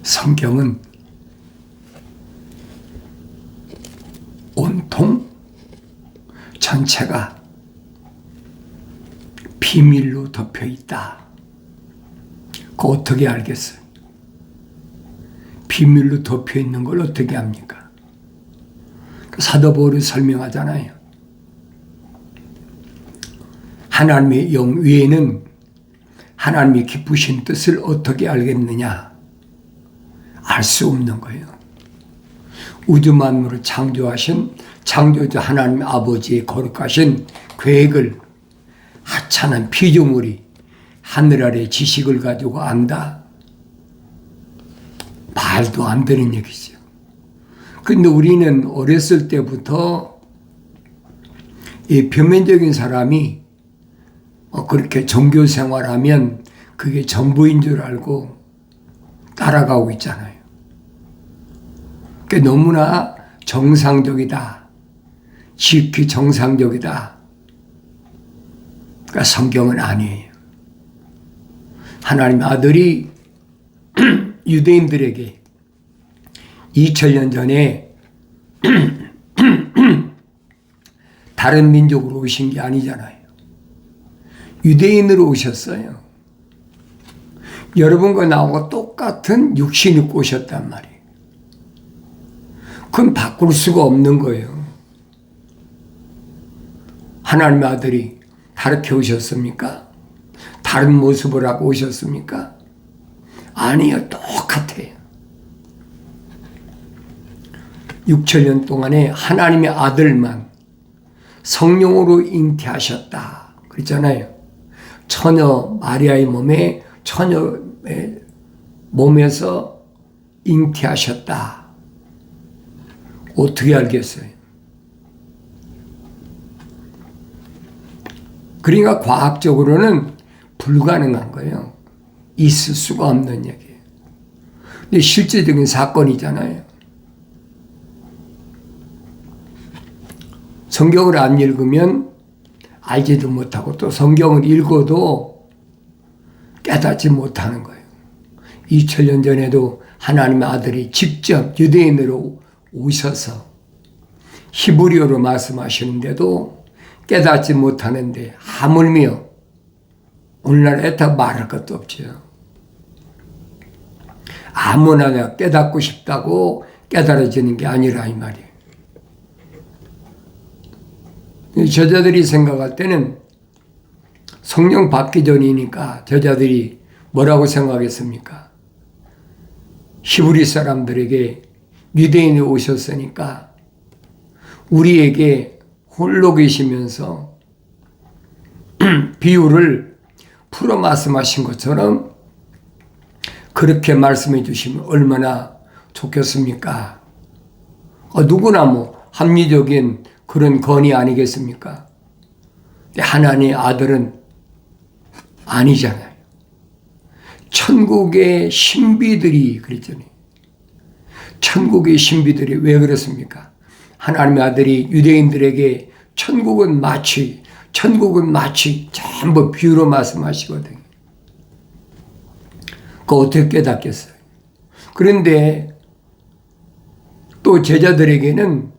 성경은 온통 전체가 비밀로 덮여 있다. 그거 어떻게 알겠어요? 비밀로 덮여 있는 걸 어떻게 합니까? 사도 바울이 설명하잖아요. 하나님의 영 외에는 하나님의 기쁘신 뜻을 어떻게 알겠느냐? 알 수 없는 거예요. 우주 만물을 창조하신 창조주 하나님 아버지의 거룩하신 계획을 하찮은 피조물이 하늘 아래 지식을 가지고 안다? 말도 안 되는 얘기죠. 그런데 우리는 어렸을 때부터 이 표면적인 사람이 그렇게 종교 생활하면 그게 전부인 줄 알고 따라가고 있잖아요. 그게 너무나 정상적이다. 지극히 정상적이다. 그러니까 성경은 아니에요. 하나님 아들이 유대인들에게 2000년 전에 다른 민족으로 오신 게 아니잖아요. 유대인으로 오셨어요. 여러분과 나하고 똑같은 육신 입고 오셨단 말이에요. 그건 바꿀 수가 없는 거예요. 하나님의 아들이 다르게 오셨습니까? 다른 모습을 하고 오셨습니까? 아니요, 똑같아요. 6천년 동안에 하나님의 아들만 성령으로 잉태하셨다. 그랬잖아요. 처녀 마리아의 몸에 처녀의 몸에서 잉태하셨다. 어떻게 알겠어요? 그러니까 과학적으로는 불가능한 거예요. 있을 수가 없는 얘기예요. 근데 실제적인 사건이잖아요. 성경을 안 읽으면 알지도 못하고 또 성경을 읽어도 깨닫지 못하는 거예요. 2000년 전에도 하나님의 아들이 직접 유대인으로 오셔서 히브리어로 말씀하시는데도 깨닫지 못하는데 하물며 오늘날에 다 말할 것도 없죠. 아무나 깨닫고 싶다고 깨달아지는 게 아니라 이 말이에요. 저자들이 생각할 때는 성령 받기 전이니까 저자들이 뭐라고 생각했습니까? 히브리 사람들에게 유대인이 오셨으니까 우리에게 홀로 계시면서 비유를 풀어 말씀하신 것처럼 그렇게 말씀해 주시면 얼마나 좋겠습니까? 누구나 뭐 합리적인 그런 건의 아니겠습니까? 하나님의 아들은 아니잖아요. 천국의 신비들이 그랬잖아요. 천국의 신비들이 왜 그렇습니까? 하나님의 아들이 유대인들에게 천국은 마치 전부 비유로 말씀하시거든요. 그거 어떻게 깨닫겠어요? 그런데 또 제자들에게는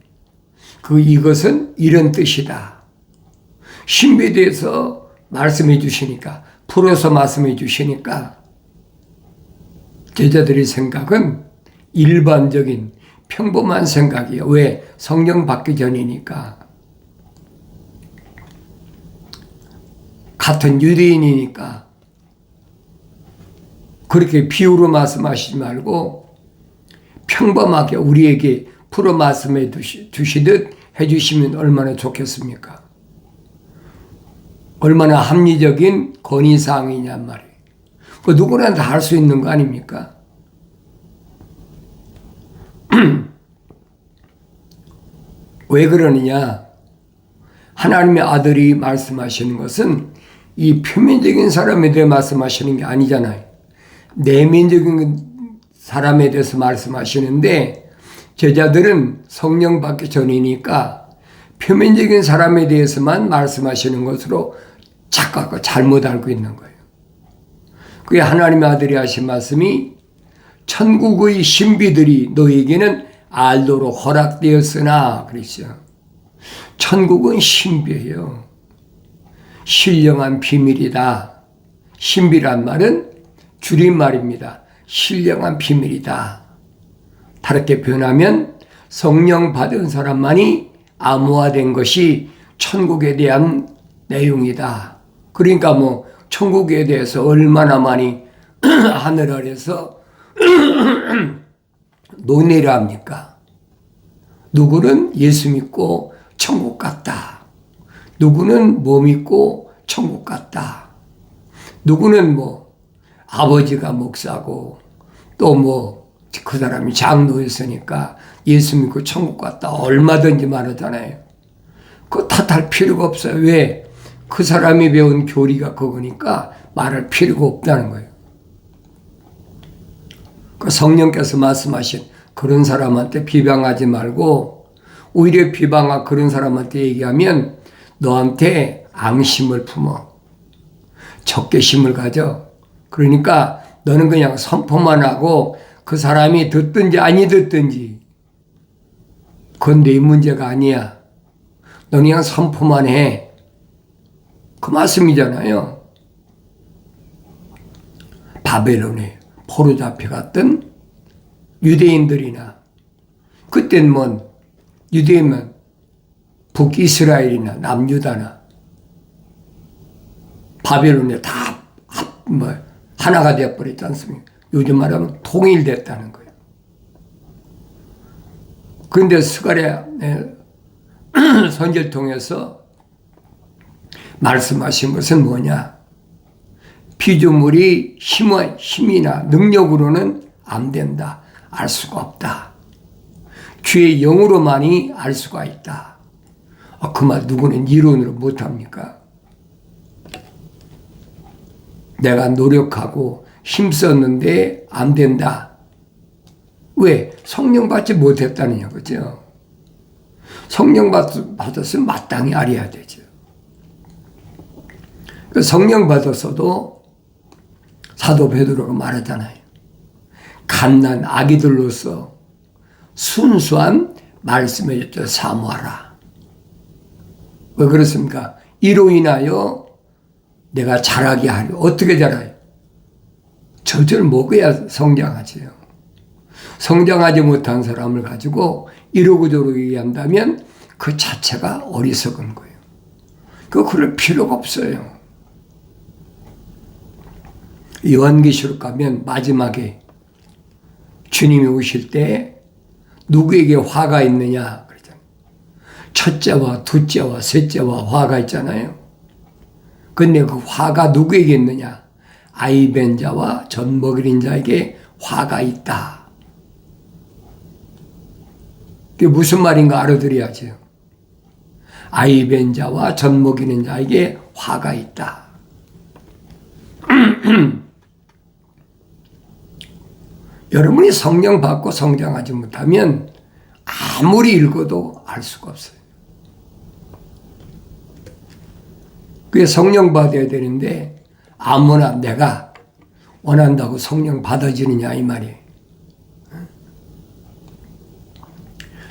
이것은 이런 뜻이다. 신비대에서 말씀해 주시니까, 풀어서 말씀해 주시니까 제자들의 생각은 일반적인 평범한 생각이에요. 왜? 성령 받기 전이니까. 같은 유대인이니까. 그렇게 비유로 말씀하시지 말고 평범하게 우리에게 풀어 말씀해 주시듯 해주시면 얼마나 좋겠습니까? 얼마나 합리적인 건의사항이냔 말이에요. 누구나 다 할 수 있는 거 아닙니까? 왜 그러느냐? 하나님의 아들이 말씀하시는 것은 이 표면적인 사람에 대해 말씀하시는 게 아니잖아요. 내면적인 사람에 대해서 말씀하시는데 제자들은 성령 받기 전이니까 표면적인 사람에 대해서만 말씀하시는 것으로 착각하고 잘못 알고 있는 거예요. 그게 하나님의 아들이 하신 말씀이 천국의 신비들이 너에게는 알도록 허락되었으나 그랬죠. 천국은 신비예요. 신령한 비밀이다. 신비란 말은 줄임말입니다. 신령한 비밀이다. 다르게 표현하면 성령 받은 사람만이 암호화된 것이 천국에 대한 내용이다. 그러니까 뭐 천국에 대해서 얼마나 많이 하늘 아래서 논의를 합니까? 누구는 예수 믿고 천국 갔다. 누구는 뭐 믿고 천국 갔다. 누구는 뭐 아버지가 목사고 또 뭐 그 사람이 장로였으니까 예수 믿고 천국 갔다. 얼마든지 말하잖아요. 그거 탓할 필요가 없어요. 왜? 그 사람이 배운 교리가 그거니까 말할 필요가 없다는 거예요. 그 성령께서 말씀하신 그런 사람한테 비방하지 말고 오히려 비방한 그런 사람한테 얘기하면 너한테 앙심을 품어. 적개심을 가져. 그러니까 너는 그냥 선포만 하고 그 사람이 듣든지 아니 듣든지 그건 내 문제가 아니야. 너는 그냥 선포만 해. 그 말씀이잖아요. 바벨론에 포로 잡혀갔던 유대인들이나 그땐 뭐 유대인은 북이스라엘이나 남유다나 바벨론에 다 하나가 되어버렸지 않습니까? 요즘 말하면 통일됐다는 거예요. 그런데 스가랴 선지를 통해서 말씀하신 것은 뭐냐? 피조물이 힘이나 능력으로는 안 된다. 알 수가 없다. 주의 영으로만이 알 수가 있다. 그 말 누구는 이론으로 못합니까? 내가 노력하고 힘썼는데 안 된다. 왜? 성령 받지 못했다느냐, 그죠? 성령 받았으면 마땅히 알아야 되죠. 성령 받았어도 사도 베드로가 말하잖아요. 갓난 아기들로서 순수한 말씀에 사모하라. 왜 그렇습니까? 이로 인하여 내가 자라게 하려. 어떻게 자라요? 젖을 먹어야 성장하지요. 성장하지 못한 사람을 가지고 이러고저러고 얘기한다면 그 자체가 어리석은 거예요. 그럴 필요가 없어요. 요한계시록 가면 마지막에 주님이 오실 때 누구에게 화가 있느냐 그러잖아요. 첫째와 둘째와 셋째와 화가 있잖아요. 근데 그 화가 누구에게 있느냐? 아이벤 자와 젖 먹이는 자에게 화가 있다. 그게 무슨 말인가 알아들어야죠. 아이벤 자와 젖 먹이는 자에게 화가 있다. 여러분이 성령 받고 성장하지 못하면 아무리 읽어도 알 수가 없어요. 그게 성령 받아야 되는데 아무나 내가 원한다고 성령 받아지느냐 이 말이에요.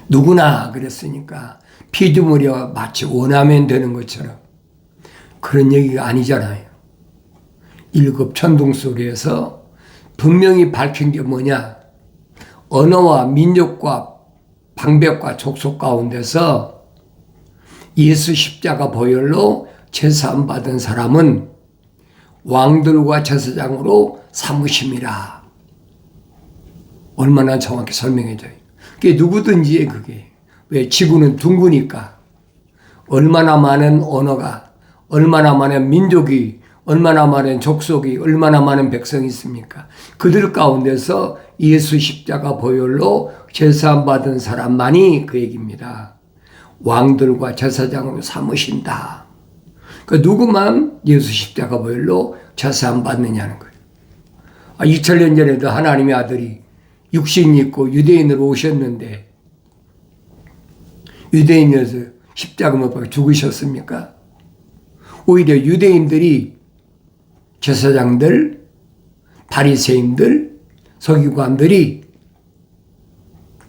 누구나 그랬으니까 피조물이 마치 원하면 되는 것처럼 그런 얘기가 아니잖아요. 일곱 천둥소리에서 분명히 밝힌 게 뭐냐? 언어와 민족과 방백과 족속 가운데서 예수 십자가 보혈로 제사함 받은 사람은 왕들과 제사장으로 삼으심이라. 얼마나 정확히 설명해줘요. 그게 누구든지의 그게. 왜? 지구는 둥그니까. 얼마나 많은 언어가, 얼마나 많은 민족이, 얼마나 많은 족속이, 얼마나 많은 백성이 있습니까? 그들 가운데서 예수 십자가 보혈로 제사함 받은 사람만이 그 얘기입니다. 왕들과 제사장으로 삼으신다. 그 누구만 예수 십자가 보혈로 제사함 받느냐는 거예요. 2000년 전에도 하나님의 아들이 육신이 있고 유대인으로 오셨는데 유대인이어서 십자가 못 박혀 죽으셨습니까? 오히려 유대인들이 제사장들, 바리새인들, 서기관들이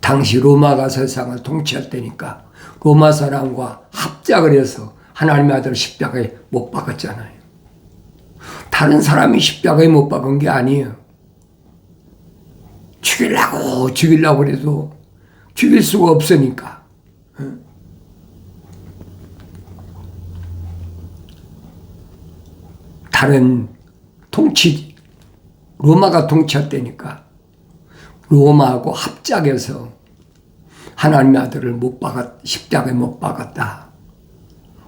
당시 로마가 세상을 통치할 때니까 로마 사람과 합작을 해서 하나님의 아들을 십자가에 못 박았잖아요. 다른 사람이 십자가에 못 박은 게 아니에요. 죽이려고 해도 죽일 수가 없으니까. 다른 로마가 통치할 때니까 로마하고 합작해서 하나님의 아들을 십자가에 못 박았다.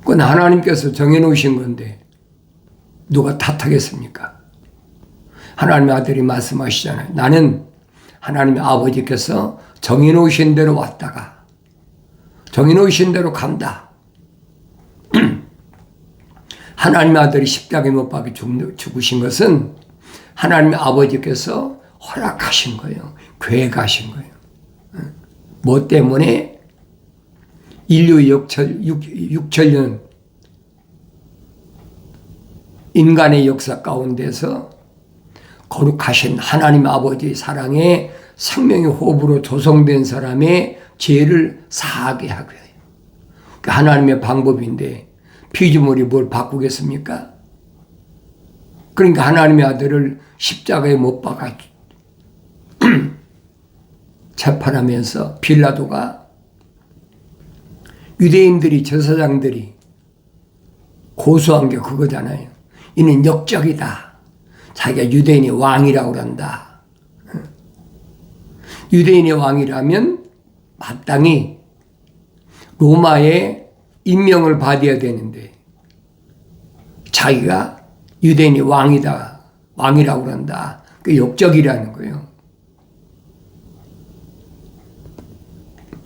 그건 하나님께서 정해놓으신 건데 누가 탓하겠습니까? 하나님의 아들이 말씀하시잖아요. 나는 하나님의 아버지께서 정해놓으신 대로 왔다가 정해놓으신 대로 간다. 하나님의 아들이 십자가에 못 박혀 죽으신 것은 하나님의 아버지께서 허락하신 거예요. 계획하신 거예요. 뭐 때문에? 인류 6천년 인간의 역사 가운데서 거룩하신 하나님 아버지의 사랑에 생명의 호흡으로 조성된 사람의 죄를 사하게 하고요. 하나님의 방법인데 피조물이 뭘 바꾸겠습니까? 그러니까 하나님의 아들을 십자가에 못 박아 재판하면서 빌라도가 유대인들이 제사장들이 고소한 게 그거잖아요. 이는 역적이다. 자기가 유대인의 왕이라고 그런다. 유대인의 왕이라면 마땅히 로마의 임명을 받아야 되는데 자기가 유대인의 왕이라고 그런다. 그 역적이라는 거예요.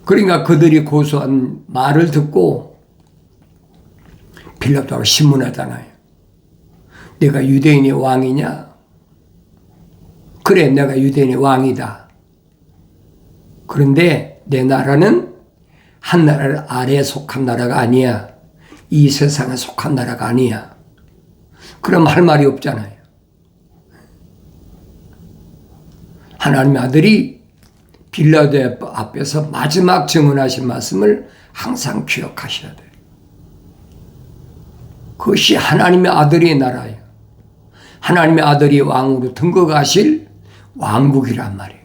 그러니까 그들이 고소한 말을 듣고 빌라도가 신문하잖아요. 내가 유대인의 왕이냐? 그래, 내가 유대인의 왕이다. 그런데 내 나라는 한 나라 아래에 속한 나라가 아니야. 이 세상에 속한 나라가 아니야. 그럼 할 말이 없잖아요. 하나님의 아들이 빌라도 앞에서 마지막 증언하신 말씀을 항상 기억하셔야 돼요. 그것이 하나님의 아들의 나라예요. 하나님의 아들이 왕으로 등극하실 왕국이란 말이에요.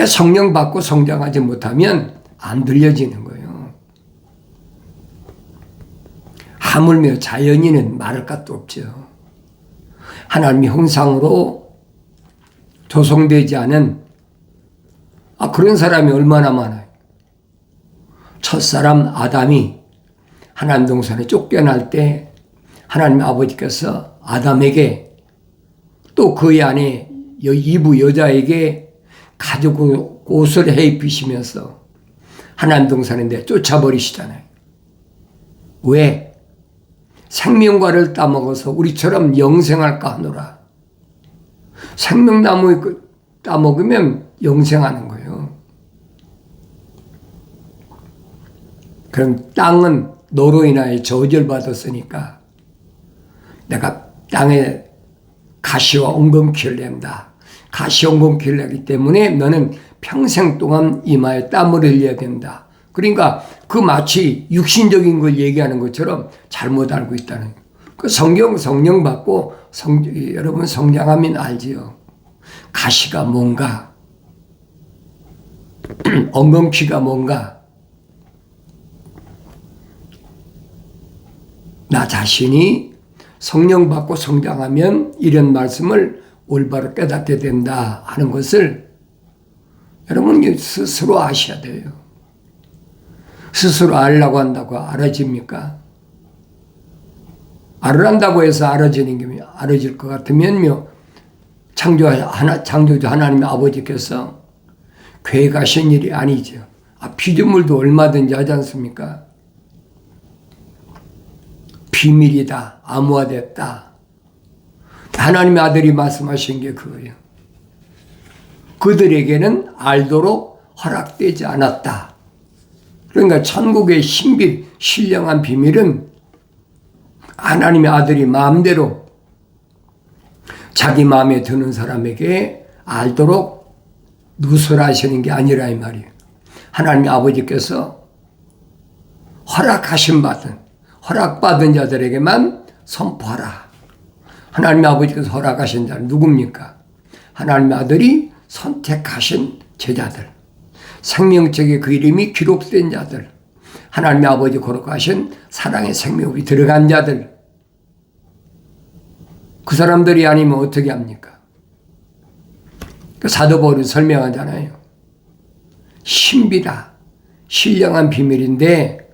성령 받고 성장하지 못하면 안 들려지는 거예요. 하물며 자연인은 말할 것도 없죠. 하나님의 형상으로 조성되지 않은 그런 사람이 얼마나 많아요. 첫사람 아담이 하나님 동산에 쫓겨날 때 하나님 아버지께서 아담에게 또 그의 아내 이브 여자에게 가죽 옷을 해 입히시면서 하나님 동산에 쫓아버리시잖아요. 왜? 생명과를 따먹어서 우리처럼 영생할까 하노라. 생명나무 따먹으면 영생하는 거예요. 그럼 땅은 너로 인하여 저주받았으니까 내가 땅에 가시와 엉겅퀴를 낸다. 가시 엉겅퀴를 내기 때문에 너는 평생 동안 이마에 땀을 흘려야 된다. 그러니까 그 마치 육신적인 걸 얘기하는 것처럼 잘못 알고 있다는 거예요. 그 성령 받고 여러분 성장하면 알지요. 가시가 뭔가 엉겅퀴가 뭔가 나 자신이 성령 받고 성장하면 이런 말씀을 올바로 깨닫게 된다 하는 것을 여러분 스스로 아셔야 돼요. 스스로 알라고 한다고 알아집니까? 알으란다고 해서 알아질 것 같으면요, 창조주 하나님의 아버지께서 계획하신 일이 아니죠. 피조물도 얼마든지 하지 않습니까? 비밀이다, 암호화됐다. 하나님의 아들이 말씀하신 게 그거예요. 그들에게는 알도록 허락되지 않았다. 그러니까 천국의 신령한 비밀은 하나님의 아들이 마음대로 자기 마음에 드는 사람에게 알도록 누설하시는 게 아니라 이 말이에요. 하나님 아버지께서 허락받은 자들에게만 선포하라. 하나님 아버지께서 허락하신 자는 누굽니까? 하나님 아들이 선택하신 제자들, 생명책에 그 이름이 기록된 자들, 하나님 아버지 거룩하신 사랑의 생명이 들어간 자들, 그 사람들이 아니면 어떻게 합니까? 그 사도 바울이 설명하잖아요. 신비다. 신령한 비밀인데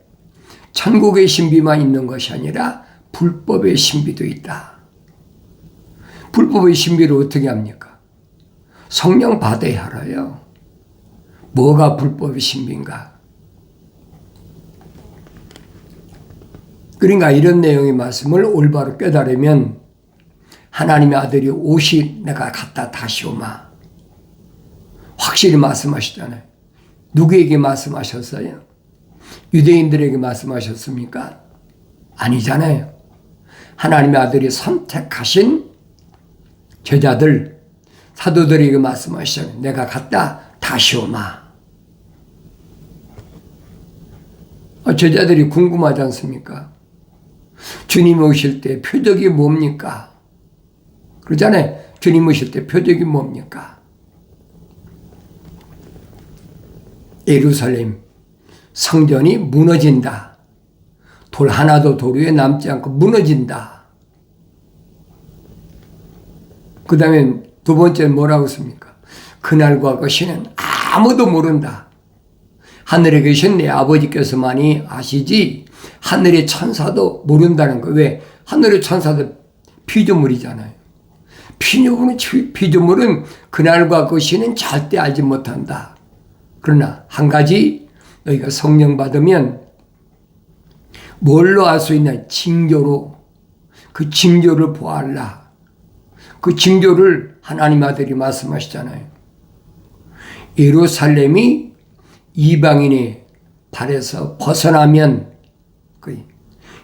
천국의 신비만 있는 것이 아니라 불법의 신비도 있다. 불법의 신비를 어떻게 합니까? 성령 받아야 알아요. 뭐가 불법의 신비인가? 그러니까 이런 내용의 말씀을 올바로 깨달으면 하나님의 아들이 오시 내가 갔다 다시 오마. 확실히 말씀하시잖아요. 누구에게 말씀하셨어요? 유대인들에게 말씀하셨습니까? 아니잖아요. 하나님의 아들이 선택하신 제자들, 사도들에게 말씀하시잖아요. 내가 갔다 다시 오마. 제자들이 궁금하지 않습니까? 주님 오실 때 표적이 뭡니까? 그러잖아요. 주님 오실 때 표적이 뭡니까? 예루살렘 성전이 무너진다. 돌 하나도 돌 위에 남지 않고 무너진다. 그 다음에 두 번째는 뭐라고 했습니까? 그날과 그 시는 아무도 모른다. 하늘에 계신 내 아버지께서만이 아시지 하늘의 천사도 모른다는 거. 왜? 하늘의 천사도 피조물이잖아요. 피조물은 그날과 그 시는 절대 알지 못한다. 그러나 한 가지 너희가 성령 받으면 뭘로 알 수 있냐? 징조로. 그 징조를 보아라. 그 징조를 하나님 아들이 말씀하시잖아요. 예루살렘이 이방인의 발에서 벗어나면,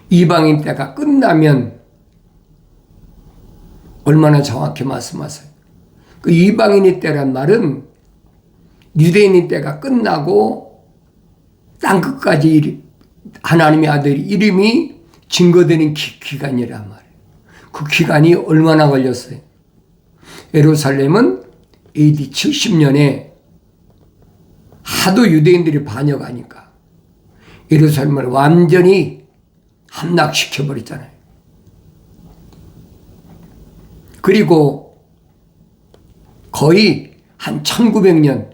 이방인 때가 끝나면 얼마나 정확히 말씀하세요. 그 이방인의 때란 말은 유대인의 때가 끝나고 땅끝까지 하나님의 아들 이름이 증거되는 기간이란 말이에요. 그 기간이 얼마나 걸렸어요? 예루살렘은 AD 70년에 하도 유대인들이 반역하니까 예루살렘을 완전히 함락시켜버렸잖아요. 그리고 거의 한 1900년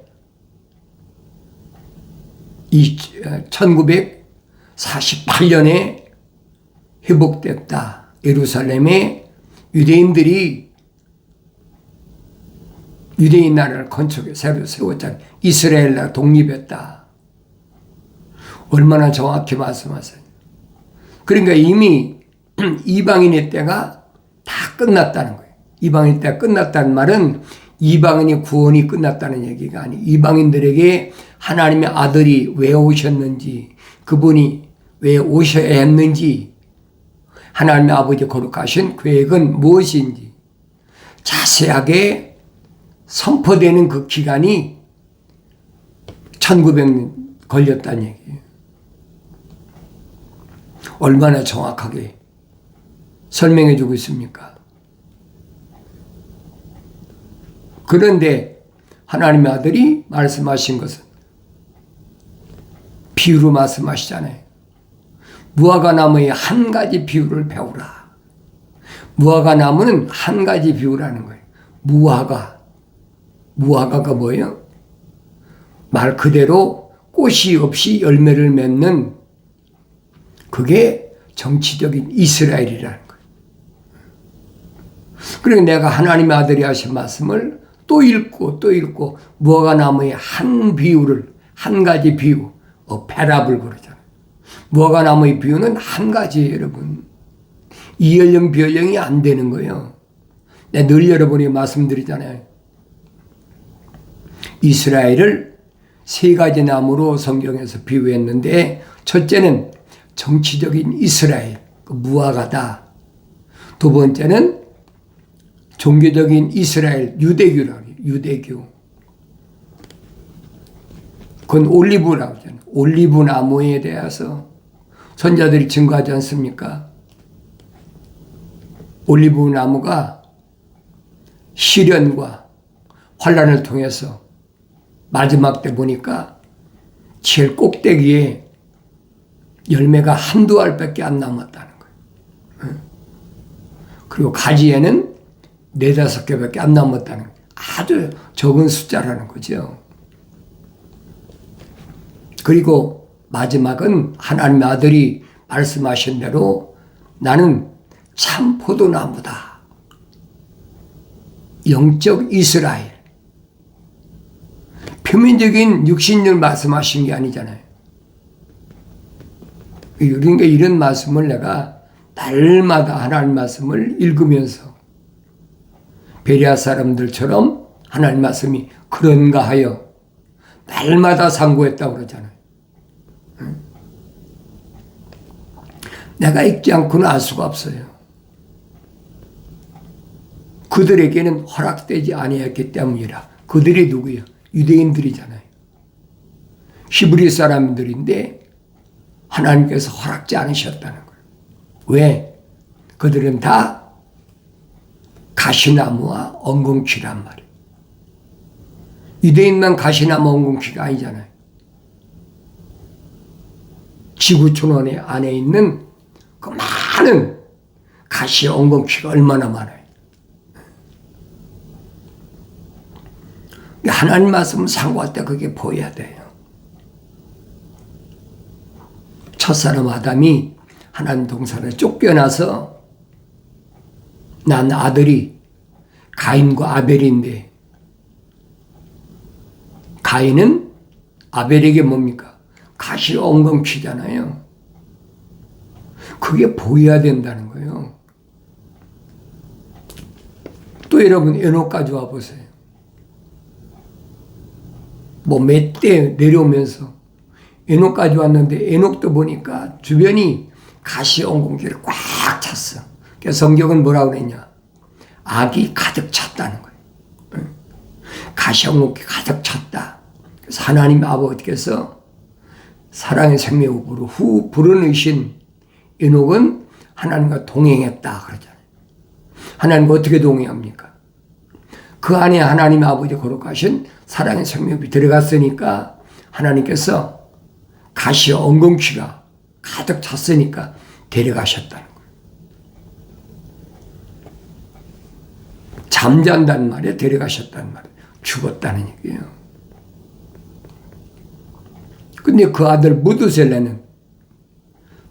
1948년에 회복됐다. 예루살렘에 유대인들이 유대인 나라를 건축해 새로 세웠잖아요. 이스라엘 나라 독립했다. 얼마나 정확히 말씀하세요. 그러니까 이미 이방인의 때가 다 끝났다는 거예요. 이방인 때가 끝났다는 말은 이방인의 구원이 끝났다는 얘기가 아니에요. 이방인들에게 하나님의 아들이 왜 오셨는지, 그분이 왜 오셔야 했는지, 하나님의 아버지 거룩하신 계획은 무엇인지 자세하게 선포되는 그 기간이 1900년 걸렸다는 얘기예요. 얼마나 정확하게 설명해 주고 있습니까? 그런데 하나님의 아들이 말씀하신 것은 비유로 말씀하시잖아요. 무화과 나무의 한 가지 비유를 배우라. 무화과 나무는 한 가지 비유라는 거예요. 무화과가 뭐예요? 말 그대로 꽃이 없이 열매를 맺는, 그게 정치적인 이스라엘이라는 거예요. 그리고 내가 하나님의 아들이 하신 말씀을 또 읽고 또 읽고 무화과 나무의 한 비유를, 한 가지 비유, 패랍을 그러잖아요. 무화과 나무의 비유는 한 가지예요, 여러분. 이연령 비연령이 안 되는 거예요. 내가 늘 여러분이 말씀드리잖아요. 이스라엘을 세 가지 나무로 성경에서 비유했는데, 첫째는 정치적인 이스라엘, 그 무화과다. 두 번째는 종교적인 이스라엘, 유대교. 그건 올리브라고 하잖아요. 올리브 나무에 대해서 선자들이 증거하지 않습니까? 올리브 나무가 시련과 환난을 통해서 마지막 때 보니까 제일 꼭대기에 열매가 한두 알밖에 안 남았다는 거예요. 그리고 가지에는 4-5개밖에 안 남았다는 거예요. 아주 적은 숫자라는 거죠. 그리고 마지막은 하나님의 아들이 말씀하신 대로 나는 참 포도나무다. 영적 이스라엘. 표면적인 육신을 말씀하신 게 아니잖아요. 그러니까 이런 말씀을 내가 날마다 하나님 말씀을 읽으면서 베레아 사람들처럼 하나님 말씀이 그런가 하여 날마다 상고했다고 그러잖아요. 내가 읽지 않고는 알 수가 없어요. 그들에게는 허락되지 아니했기 때문이라. 그들이 누구예요? 유대인들이잖아요. 히브리 사람들인데 하나님께서 허락지 않으셨다는 거예요. 왜? 그들은 다 가시나무와 엉겅퀴란 말이에요. 유대인만 가시나무 엉겅퀴가 아니잖아요. 지구촌 안에 있는 그 많은 가시 엉겅퀴가 얼마나 많아요. 하나님 말씀을 상고할 때 그게 보여야 돼요. 첫사람 아담이 하나님 동산에 쫓겨나서 난 아들이 가인과 아벨인데 가인은 아벨에게 뭡니까? 가시 엉겅퀴잖아요. 그게 보여야 된다는 거예요. 또 여러분 에녹까지 와보세요. 뭐 몇 대 내려오면서 에녹까지 왔는데 에녹도 보니까 주변이 가시 엉겅퀴를 꽉 찼어. 그래서 성경은 뭐라고 그랬냐? 악이 가득 찼다는 거예요. 가시 엉겅퀴 가득 찼다. 그래서 하나님 아버지께서 사랑의 생명으로 후 불어넣으신 에녹은 하나님과 동행했다 그러잖아요. 하나님과 어떻게 동행합니까? 그 안에 하나님 아버지 거룩하신 사랑의 생명이 들어갔으니까 하나님께서 가시 엉겅퀴가 가득 찼으니까 데려가셨다는 거예요. 잠잔다는 말에 데려가셨다는 말이에요. 죽었다는 얘기예요. 근데 그 아들 무드셀레는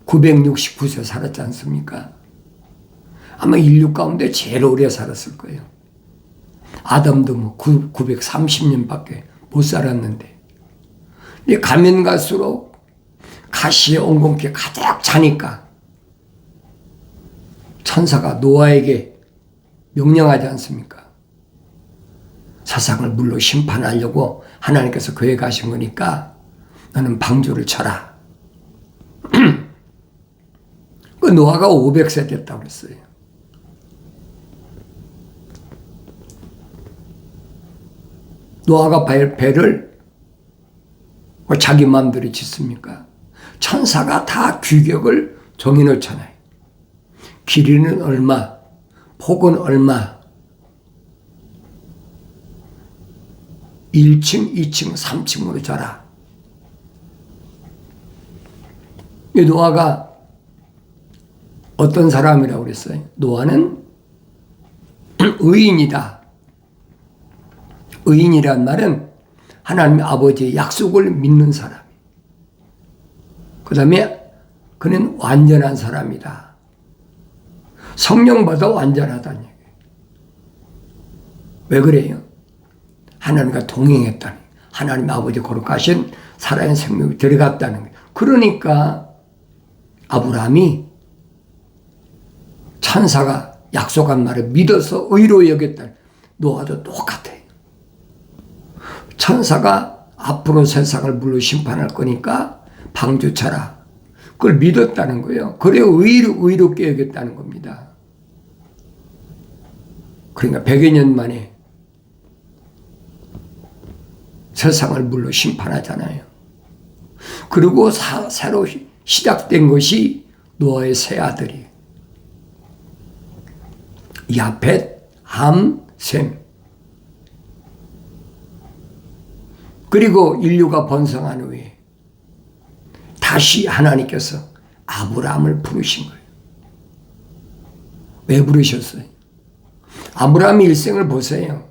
969세 살았지 않습니까? 아마 인류 가운데 제일 오래 살았을 거예요. 아담도 뭐 930년밖에 못 살았는데. 근데 가면 갈수록 가시의 엉겅퀴 가득 차니까 천사가 노아에게 명령하지 않습니까? 세상을 물로 심판하려고 하나님께서 그에 가신 거니까 너는 방주를 쳐라. 그 노아가 500세 됐다고 그랬어요. 노아가 배를 자기 마음대로 짓습니까? 천사가 다 규격을 정해놓잖아요. 길이는 얼마, 폭은 얼마, 1층, 2층, 3층으로 자라. 노아가 어떤 사람이라고 그랬어요? 노아는 의인이다. 의인이란 말은 하나님 아버지의 약속을 믿는 사람. 그 다음에 그는 완전한 사람이다. 성령보다 완전하다는 얘기예요. 왜 그래요? 하나님과 동행했다니. 하나님 아버지 거룩하신 사랑의 생명이 들어갔다는 거예요. 그러니까 아브라함이 천사가 약속한 말을 믿어서 의로 여겼다. 노아도 똑같아요. 천사가 앞으로 세상을 물로 심판할 거니까 방주 쳐라. 그걸 믿었다는 거예요. 그래 의롭게 여겼다는 겁니다. 그러니까 100여 년 만에 세상을 물로 심판하잖아요. 그리고 새로 시작된 것이 노아의 세 아들이 야펫, 함, 셈. 그리고 인류가 번성한 후에 다시 하나님께서 아브라함을 부르신 거예요. 왜 부르셨어요? 아브라함의 일생을 보세요.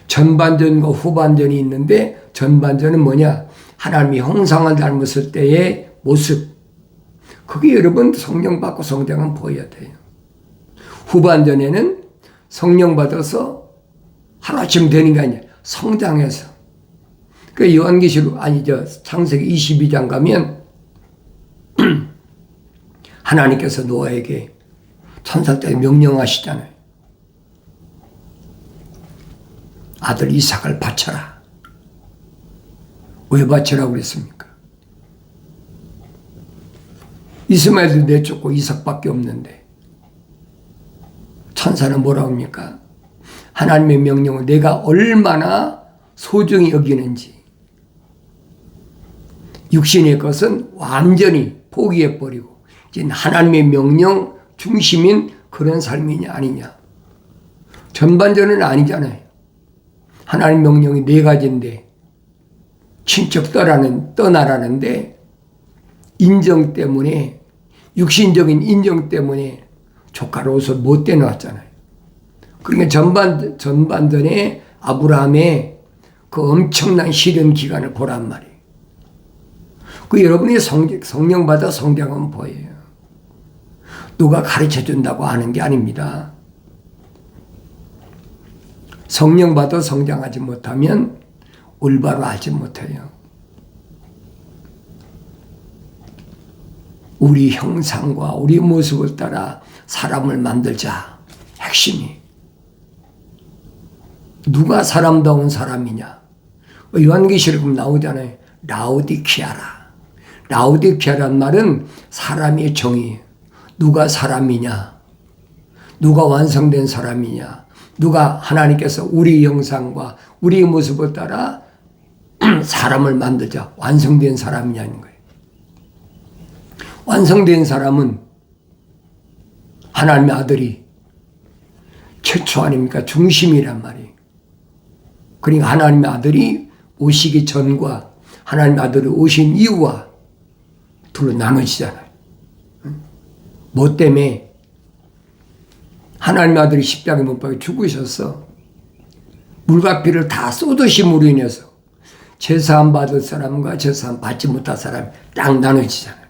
전반전과 후반전이 있는데 전반전은 뭐냐? 하나님이 형상을 닮았을 때의 모습. 그게 여러분 성령 받고 성장은 보여야 돼요. 후반전에는 성령 받아서 하루아침 되는 게 아니라 성장해서. 그 요한계시록 창세기 22장 가면 하나님께서 노아에게 천사들에게 명령하시잖아요. 아들 이삭을 바쳐라. 왜 바쳐라고 그랬습니까? 이스마엘도 내쫓고 이삭밖에 없는데 천사는 뭐라고 합니까? 하나님의 명령을 내가 얼마나 소중히 여기는지, 육신의 것은 완전히 포기해버리고 이제 하나님의 명령 중심인 그런 삶이냐 아니냐. 전반전은 아니잖아요. 하나님 명령이 4가지인데 친척 떠나라는데 인정 때문에, 육신적인 인정 때문에 조카로서 못 떼놓았잖아요. 그러니까 전반전에 아브라함의 그 엄청난 시련 기간을 보란 말이에요. 그 여러분이 성령 받아 성장하면 보여요. 누가 가르쳐 준다고 하는 게 아닙니다. 성령 받아 성장하지 못하면 올바로 알지 못해요. 우리 형상과 우리 모습을 따라 사람을 만들자. 핵심이. 누가 사람다운 사람이냐. 요한계시록 나오잖아요. 라오디키아라. 라오디키아란 말은 사람의 정의. 누가 사람이냐. 누가 완성된 사람이냐. 누가 하나님께서 우리 형상과 우리 모습을 따라 사람을 만들자. 완성된 사람이냐는 거예요. 완성된 사람은 하나님의 아들이 최초 아닙니까? 중심이란 말이에요. 그러니까 하나님의 아들이 오시기 전과 하나님의 아들이 오신 이후와 둘로 나눠지잖아요. 뭐 때문에? 하나님의 아들이 십자가에 못 박혀 죽으셔서 물과 피를 다 쏟으심으로 인해서 제사함 받을 사람과 제사함 받지 못할 사람이 딱 나눠지잖아요.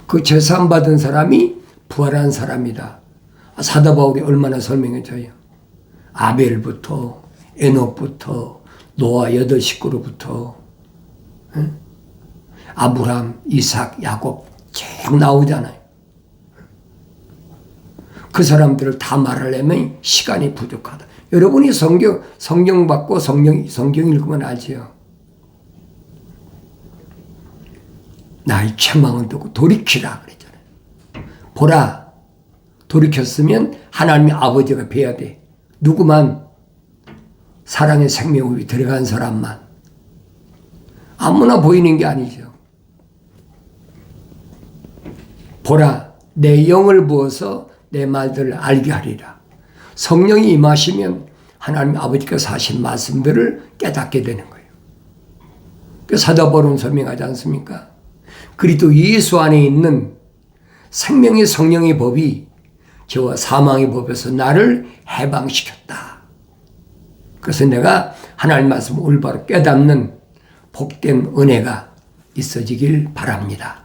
그 제사함 받은 사람이 부활한 사람이다. 사도 바울이 얼마나 설명해줘요. 아벨부터 에녹부터 노아 8식구로부터 아브람, 이삭, 야곱 쭉 나오잖아요. 그 사람들을 다 말하려면 시간이 부족하다. 여러분이 성경 받고 성경 읽으면 알지요. 나의 책망은 듣고 돌이키라 그랬잖아요. 보라, 돌이켰으면 하나님의 아버지가 뵈야 돼. 누구만? 사랑의 생명이 들어간 사람만. 아무나 보이는 게 아니죠. 보라, 내 영을 부어서 내 말들을 알게 하리라. 성령이 임하시면 하나님 아버지께서 하신 말씀들을 깨닫게 되는 거예요. 그 사도 바울은 설명하지 않습니까? 그리스도 예수 안에 있는 생명의 성령의 법이 저와 사망의 법에서 나를 해방시켰다. 그래서 내가 하나님 말씀을 올바로 깨닫는 복된 은혜가 있어지길 바랍니다.